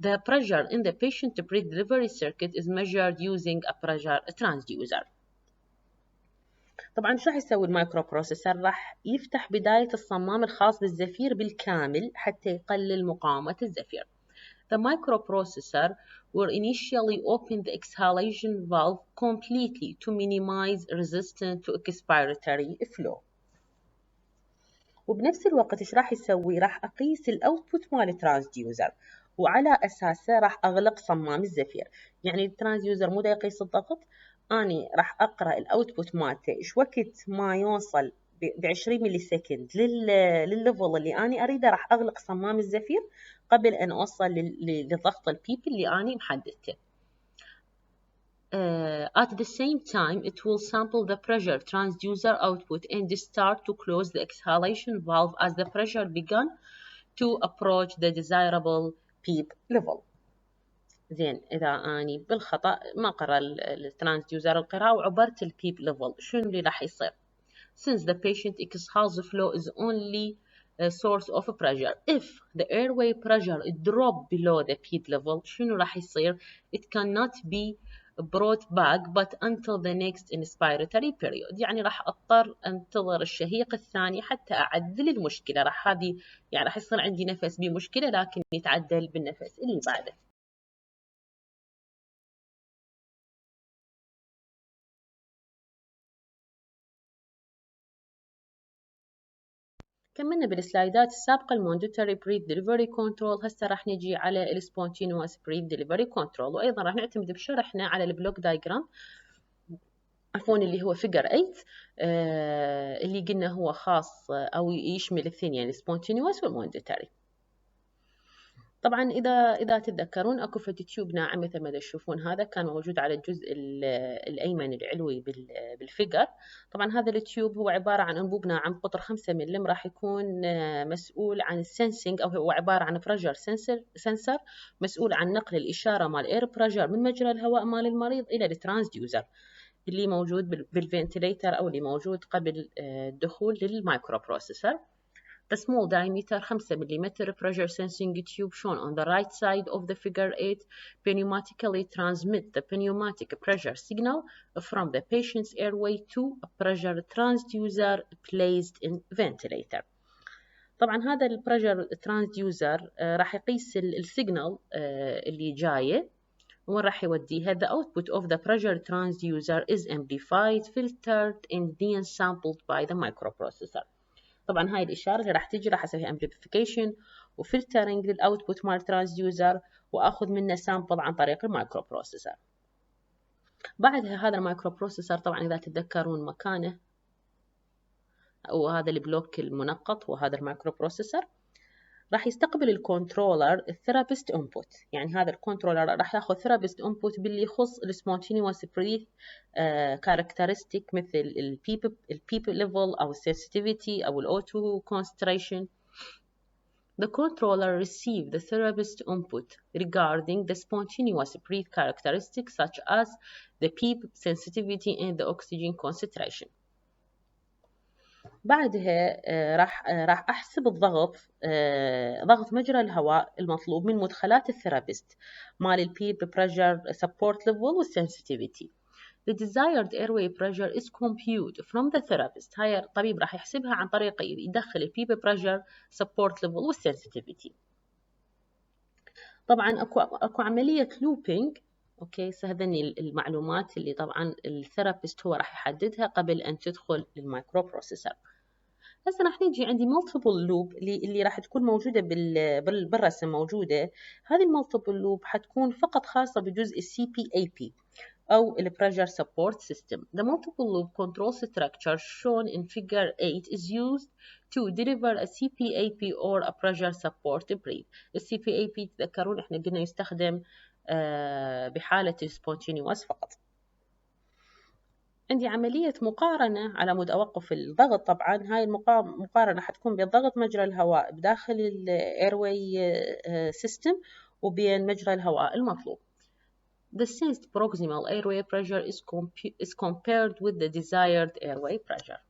the pressure in the patient breath delivery circuit is measured using a pressure transducer. طبعا شو راح يسوي المايكرو بروسيسور؟ راح يفتح بداية الصمام الخاص بالزفير بالكامل حتى يقلل مقاومة الزفير. The microprocessor will initially open the exhalation valve completely to minimize resistance to expiratory flow. وبنفس الوقت ايش راح يسوي؟ راح اقيس الاوتبوت مال الترانسديوزر، وعلى اساسه راح اغلق صمام الزفير. يعني الترانسديوزر مو دا يقيس الضغط، اني راح اقرا الاوتبوت مالته ايش وقت ما يوصل ب 20 ملي سكند للليفل اللي اني اريده، راح اغلق صمام الزفير قبل ان اوصل لضغط البيب اللي اني محددته. At the same time, it will sample the pressure transducer output and start to close the exhalation valve as the pressure began to approach the desirable PEEP level. زين، إذا أني بالخطأ ما قرأ الترانسديوزر القراءة وعبرت البيب level، شنو اللي راح يصير؟ Since the patient exhales flow is only a source of pressure, if the airway pressure drop below the PEEP level، شنو راح يصير؟ It cannot be brought back but until the next inspiratory period. يعني راح أضطر أنتظر الشهيق الثاني حتى أعدل المشكلة. راح هذه يعني راح يصير عندي نفس بمشكلة لكن يتعدل بالنفس اللي بعده. كملنا بالسلايدات السابقة المانداتوري بري ديليفري كنترول. هسه راح نجي على السبونتينوس بري ديليفري كنترول، وأيضا راح نعتمد بشرحنا على البلوك دايجرام عفوا اللي هو فيجر 8 اللي قلنا هو خاص أو يشمل الاثنين يعني السبونتينوس والمانداتوري. طبعا إذا تتذكرون أكو فد تيوب ناعم مثل ما تشوفون، هذا كان موجود على الجزء الأيمن العلوي بالفيجر. طبعا هذا التيوب هو عبارة عن أنبوب ناعم قطر 5 ملم، راح يكون مسؤول عن السنسنج، أو هو عبارة عن بريشر سنسر مسؤول عن نقل الإشارة مال اير بريشر من مجرى الهواء مال المريض إلى الترانسديوزر اللي موجود بالفنتليتر أو اللي موجود قبل الدخول للمايكرو بروسيسور. The small diameter 5 mm pressure sensing tube shown on the right side of the figure 8 pneumatically transmit the pneumatic pressure signal from the patient's airway to a pressure transducer placed in ventilator. طبعا هذا البريشر ترانسديوزر راح يقيس السيجنال اللي جايه وين راح يوديها. The output of the pressure transducer is amplified, filtered and then sampled by the microprocessor. طبعا هاي الإشارة اللي راح تجي راح أسويها amplification وفلترنج للأوتبوت مال ترانسديوزر وأخذ منه سامبل عن طريق المايكرو بروسيسور. بعدها هذا المايكرو بروسيسور طبعا إذا تتذكرون مكانه وهذا البلوك المنقط وهذا المايكرو بروسيسور راح يستقبل الكنترولر الثيرابيست انبوت. يعني هذا الكنترولر راح ياخذ ثيرابيست انبوت باللي يخص السبونتينيوس بريث كاركترستيك مثل البيب ليفل او السنسيتيفيتي او الاوتو كونستريشن. The controller receives the therapist input regarding the spontaneous breath characteristics such as the PEEP sensitivity and the oxygen concentration. بعدها راح أحسب الضغط ضغط مجرى الهواء المطلوب من مدخلات الثيرابيست مال البيب pressure support level والsensitivity. The desired airway pressure is computed from the therapist. هاي الطبيب راح يحسبها عن طريق يدخل البيب pressure support level والsensitivity. طبعا اكو عملية looping. اوكي هذني المعلومات اللي طبعا الثيرابيست هو راح يحددها قبل ان تدخل للمايكرو بروسيسور. هسه راح نيجي عندي multiple loop اللي راح تكون موجودة بالرسم موجودة. هذه المالتيبل لوب حتكون فقط خاصة بجزء CPAP أو ال Pressure Support System. The multiple loop control structure shown in figure 8 is used to deliver a CPAP or a pressure support breath. ال CPAP تذكرون احنا قلنا يستخدم بحالة spontaneous فقط. عندي عملية مقارنة على مود أوقف الضغط. طبعا هاي المقارنة حتكون بين ضغط مجرى الهواء بداخل الايرواي سيستم وبين مجرى الهواء المطلوب. The sensed proximal airway pressure is compared with the desired airway pressure.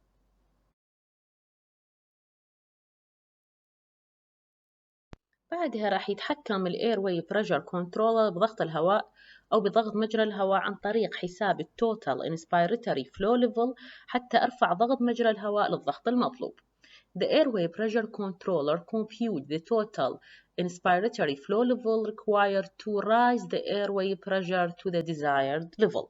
بعدها راح يتحكم الايرواي بريشر كنترولر بضغط الهواء أو بضغط مجرى الهواء عن طريق حساب التوتال inspiratory flow level حتى أرفع ضغط مجرى الهواء للضغط المطلوب. The airway pressure controller compute the total inspiratory flow level required to raise the airway pressure to the desired level.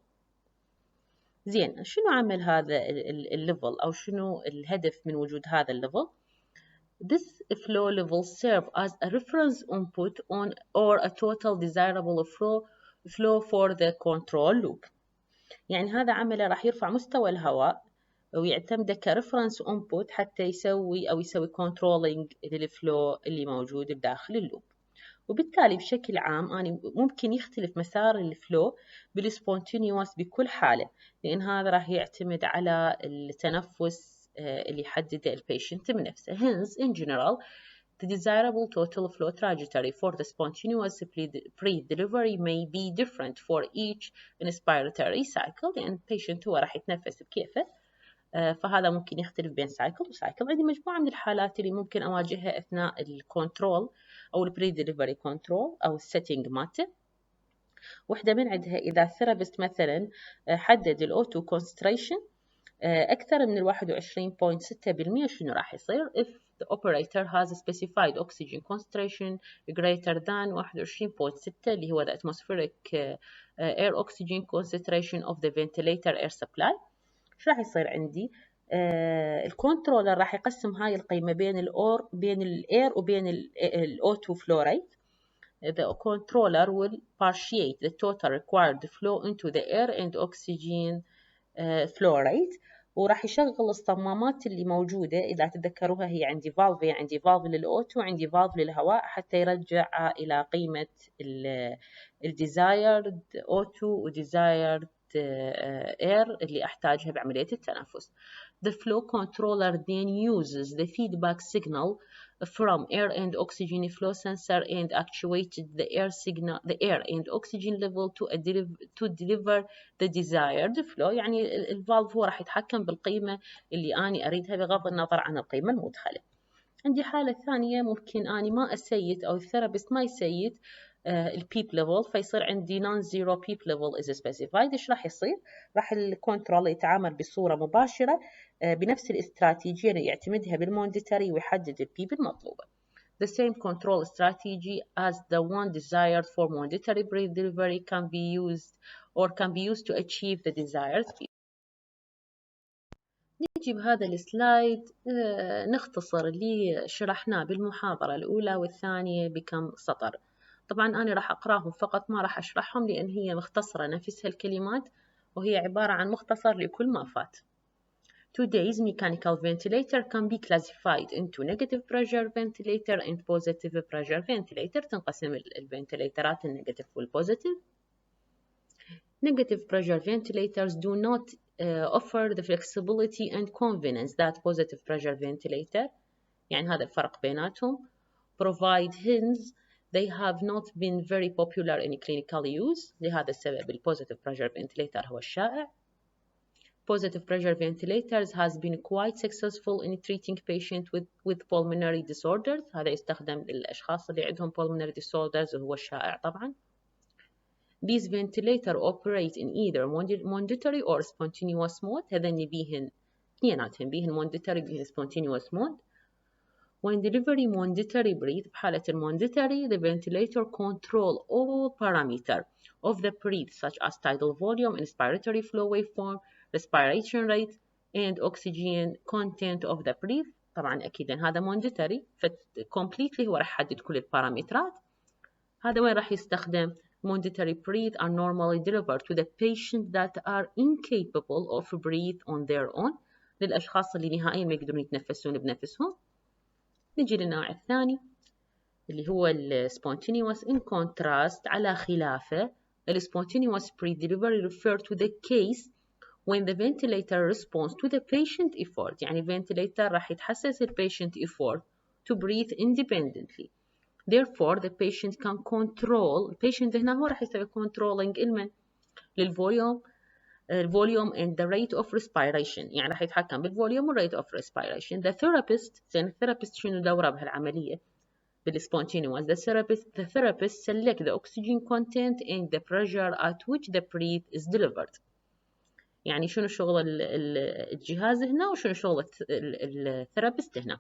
زين شنو عمل هذا الليفل أو شنو الهدف من وجود هذا الليفل؟ This flow level serve as a reference input on or a total desirable flow for the control loop. يعني هذا عمله راح يرفع مستوى الهواء ويعتمده كريفرنس انبوت حتى يسوي كنترولينج للفلو اللي موجود بداخل اللوب. وبالتالي بشكل عام أنا ممكن يختلف مسار الفلو بالسبونتينيوس بكل حالة، لأن هذا راح يعتمد على التنفس اللي يحدده البيشنت بنفسه. Hence, in general, the desirable total flow trajectory for the spontaneous pre-delivery may be different for each inspiratory cycle، لأن البيشنت هو راح يتنفس بكيفه، فهذا ممكن يختلف بين سايكل وسايكل. عندي مجموعة من الحالات اللي ممكن أواجهها أثناء الكنترول أو البري ديليفري كنترول أو السيتنج مالته. واحدة من عندها إذا الثيرابيست مثلا حدد الأوتو كونستريشن أكثر من 21.6% شنو راح يصير؟ if the operator has a specified oxygen concentration greater than 21.6 اللي هو the atmospheric air oxygen concentration of the ventilator air supply. شو راح يصير عندي؟ الكنترولر راح يقسم هاي القيمة بين الاير وبين الاوتو فلو ريت. The controller will partiate the total required flow into the air and oxygen flow rate، وراح يشغل الصمامات اللي موجودة. إذا تتذكروها هي عندي فالف، عندي فالف للأوتو وعندي فالف للهواء، حتى يرجع إلى قيمة الديزايرد أوتو وديزايرد air اللي أحتاجها بعملية التنفس. The flow controller then uses the feedback signal from air and oxygen flow sensor and actuated the air and oxygen level to deliver the desired flow. يعني الفالف هو راح يتحكم بالقيمة اللي أنا أريدها بغض النظر عن القيمة المدخلة. عندي حالة ثانية ممكن أنا ما أسيت أو الثيرابيست ما يسيت البيب ليفل، فيصير عندي non zero peep level is specified. إيش راح يصير؟ راح الكنترول يتعامل بصورة مباشرة بنفس الاستراتيجية اللي يعتمدها بالمونيتوري ويحدد البيب المطلوبة. The same control strategy as the one desired for monetary breath delivery can be used to achieve the desired peep. نجي بهذا السلايد نختصر اللي شرحناه بالمحاضرة الأولى والثانية بكم سطر. طبعا أنا راح أقراهم فقط، ما راح أشرحهم لأن هي مختصرة نفسها الكلمات، وهي عبارة عن مختصر لكل ما فات. Today's mechanical ventilator can be classified into negative pressure ventilator and positive pressure ventilator. تنقسم الفنتليترات النيجاتيف والبوزيتيف. Negative pressure ventilators do not offer the flexibility and convenience that positive pressure ventilator. يعني هذا الفرق بيناتهم. Provide hence they have not been very popular in clinical use. لهذا السبب ال positive pressure ventilator هو الشائع. Positive pressure ventilators has been quite successful in treating patients with pulmonary disorders. هذا يستخدم للأشخاص اللي عندهم pulmonary disorders وهو الشائع طبعا. These ventilators operate in either mandatory or spontaneous mode. هذين بيهن اثنيناتهم، بيهن mandatory بيهن spontaneous mode. When delivery mandatory breath، بحالة mandatory the ventilator control all parameters of the breath such as tidal volume, inspiratory flow waveform, respiration rate and oxygen content of the breath. طبعا أكيد هذا mandatory completely هو راح يحدد كل البارامترات. هذا وين راح يستخدم؟ Mandatory breath are normally delivered to the patients that are incapable of breathe on their own، للأشخاص اللي نهائيا ما يقدرون يتنفسون بنفسهم. نجي للنوع الثاني اللي هو ال spontaneous. In contrast، على خلافه ال spontaneous breath delivery refer to the case when the ventilator responds to the patient effort. يعني ventilator راح يتحسس ال patient effort to breathe independently. Therefore the patient can control. البيشنت هنا هو راح يسوي controlling للفوليوم and the rate of respiration. يعني راح يتحكم بالفوليوم والrate of respiration. The therapist، زين الثيرابيست شنو دوره بهالعملية بالspontaneous؟ The therapist select the oxygen content and the pressure at which the breath is delivered. يعني شنو شغل الجهاز هنا وشنو شغل الثيرابيست هنا.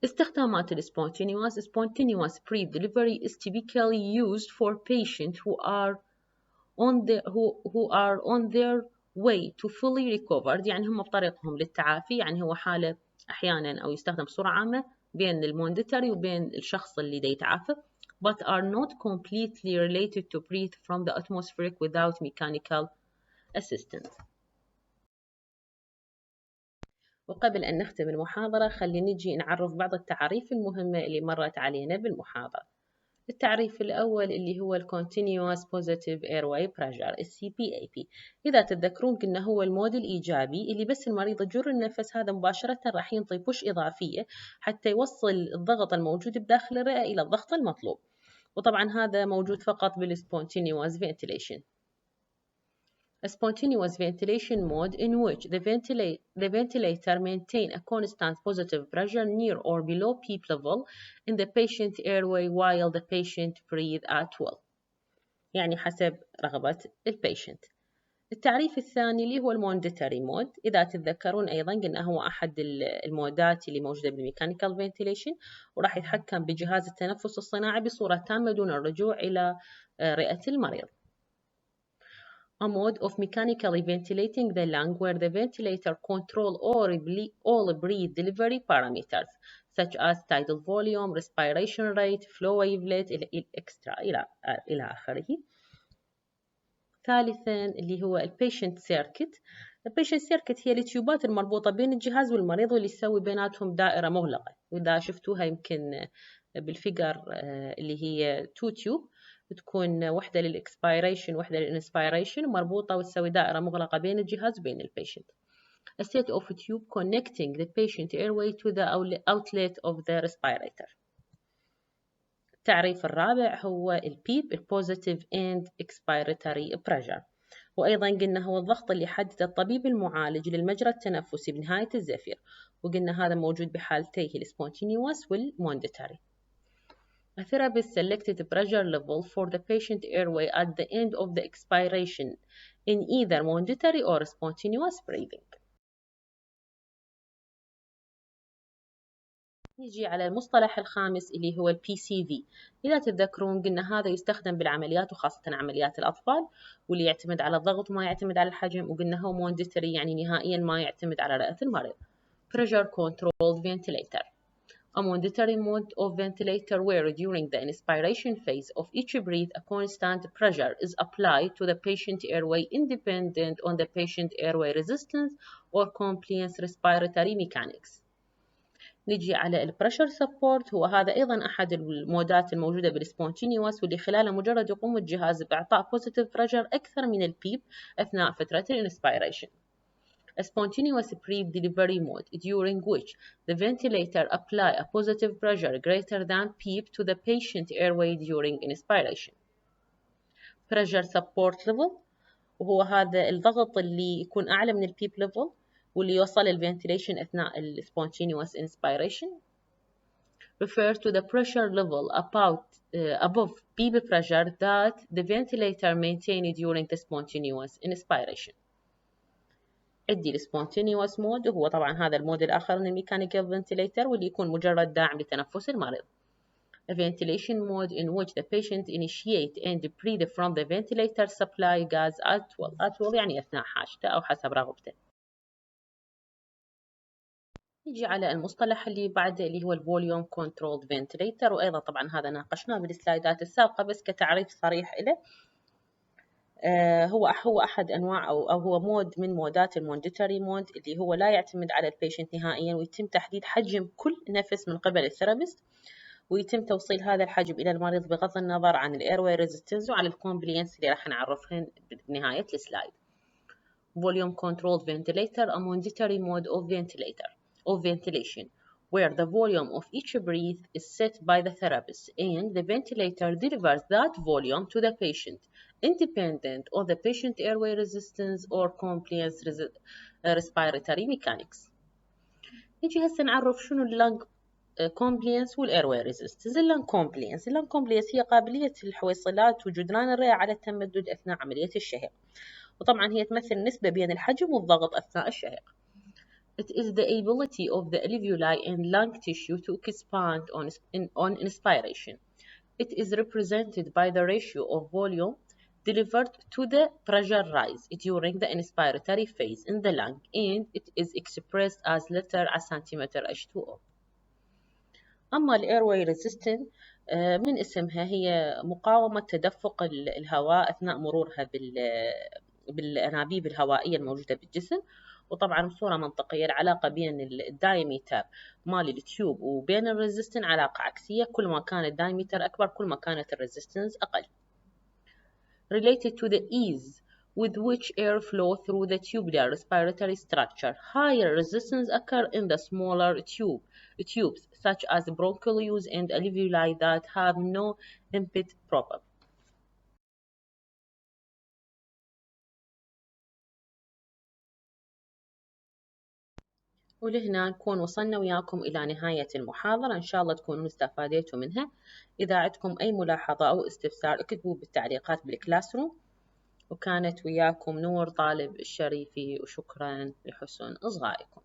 استخدامات spontaneous breath delivery is typically used for patients who are on their way to fully recovered. يعني هم بطريقهم للتعافي. يعني هو حالة أحيانا أو يستخدم بصورة عامة بين المونديتري وبين الشخص اللي دا يتعافى but are not completely related to breathe from the atmospheric without mechanical assistance. وقبل أن نختم المحاضرة خلينا نجي نعرف بعض التعاريف المهمة اللي مرت علينا بالمحاضرة. التعريف الأول اللي هو Continuous Positive Airway Pressure CPAP. إذا تتذكرون قلنا هو المود الإيجابي اللي بس المريض يجر النفس هذا مباشرة راح ينطي بوش إضافية حتى يوصل الضغط الموجود بداخل الرئة إلى الضغط المطلوب، وطبعا هذا موجود فقط بالspontaneous ventilation. A spontaneous ventilation mode in which the ventilator maintain a constant positive pressure near or below PEEP level in the patient airway while the patient breathe at will. يعني حسب رغبة البيشنت. التعريف الثاني اللي هو المونديتري مود، إذا تتذكرون أيضا قلنا هو أحد المودات اللي موجودة بالميكانيكال فنتيليشن، وراح يتحكم بجهاز التنفس الصناعي بصورة تامة دون الرجوع إلى رئة المريض. A mode of mechanically ventilating the lung where the ventilator control all breath delivery parameters such as tidal volume, respiration rate, flow wavelet, etc. إلى آخره. ثالثاً اللي هو البيشنت سيركت. البيشنت سيركت هي التيوبات المربوطة بين الجهاز والمريض واللي تسوي بيناتهم دائرة مغلقة، وإذا شفتوها يمكن بالفيجر اللي هي 2 تيوب، بتكون واحدة للإكسبيريشن واحدة للإنسبيريشن مربوطة وتسوي دائرة مغلقة بين الجهاز وبين البيشنت. A set of tube connecting the patient airway to the outlet of the respirator. التعريف الرابع هو البيب البوزيتيف اند expiratory pressure، وأيضا قلنا هو الضغط اللي يحدد الطبيب المعالج للمجرى التنفسي بنهاية الزفير، وقلنا هذا موجود بحالتيه السبونتينيوس والمونديتري. A therapist selected pressure level for the patient airway at the end of the expiration in either mondatory or spontaneous breathing. نيجي على المصطلح الخامس اللي هو PCV. إذا تتذكرون قلنا هذا يستخدم بالعمليات وخاصة عمليات الأطفال، واللي يعتمد على الضغط وما يعتمد على الحجم، وقلنا هو مونديتري يعني نهائيا ما يعتمد على رئة المريض. Pressure controlled ventilator. A mandatory mode of ventilator where during the inspiration phase of each breath a constant pressure is applied to the patient airway independent on the patient airway resistance or compliance respiratory mechanics. نجي على البريشر سبورت، هو هذا أيضا أحد المودات الموجودة بالسبونتينيوس واللي خلاله مجرد يقوم الجهاز بإعطاء بوزيتيف بريشر أكثر من البيب أثناء فترة الانسبيريشن. A spontaneous breath delivery mode during which the ventilator apply a positive pressure greater than PEEP to the patient airway during inspiration. Pressure support level، وهو هذا الضغط اللي يكون أعلى من البيب level واللي يوصل الفنتيليشن أثناء spontaneous inspiration. Refer to the pressure level above PEEP pressure that the ventilator maintained during the spontaneous inspiration. عندي السبونتينيوس مود، وهو طبعا هذا المود الآخر من الميكانيكال فنتيليتر واللي يكون مجرد داعم لتنفس المريض. A ventilation mode in which the patient initiate and breathe from the ventilator supply gas at will يعني أثناء حاجته أو حسب رغبته. نجي على المصطلح اللي بعده اللي هو الفوليوم كنترولد فنتيليتر، وأيضا طبعا هذا ناقشناه بالسلايدات السابقة بس كتعريف صريح له. هو أحد أنواع أو هو مود من مودات المونديتري مود اللي هو لا يعتمد على البيشنت نهائيا، ويتم تحديد حجم كل نفس من قبل الثيرابيست، ويتم توصيل هذا الحجم إلى المريض بغض النظر عن الايرواي ريزيستنس وعن الكومبلينس اللي راح نعرفهن بنهاية السلايد. Volume controlled ventilator, a mandatory mode of ventilation where the volume of each breath is set by the therapist and the ventilator delivers that volume to the patient independent of the patient airway resistance or compliance respiratory mechanics. نجي هسه نعرف شنو اللنج كومبلينس والايرواي ريزيستنس. اللنج كومبلينس هي قابلية الحويصلات وجدران الرئة على التمدد أثناء عملية الشهيق، وطبعا هي تمثل نسبة بين الحجم والضغط أثناء الشهيق. It is the ability of the alveoli and lung tissue to expand on inspiration. It is represented by the ratio of volume delivered to the pressure rise during the inspiratory phase in the lung, and it is expressed as liter a centimeter H2O. أما الأيرواي ريزيستنت من اسمها هي مقاومة تدفق الهواء أثناء مرورها بالأنابيب الهوائية الموجودة بالجسم، وطبعا بصورة منطقية العلاقة بين الدايمتر مال التيوب وبين الريزيستنس علاقة عكسية، كل ما كان الدايمتر أكبر كل ما كانت الريزيستنس أقل. Related to the ease with which air flow through the tubular respiratory structure, higher resistance occur in the smaller tubes such as bronchioles and alveoli that have no imped proper. ولهنا نكون وصلنا وياكم إلى نهاية المحاضرة، إن شاء الله تكونوا استفادتوا منها. إذا عندكم أي ملاحظة أو استفسار اكتبوا بالتعليقات بالكلاس روم. وكانت وياكم نور طالب الشريفي، وشكرا لحسن إصغائكم.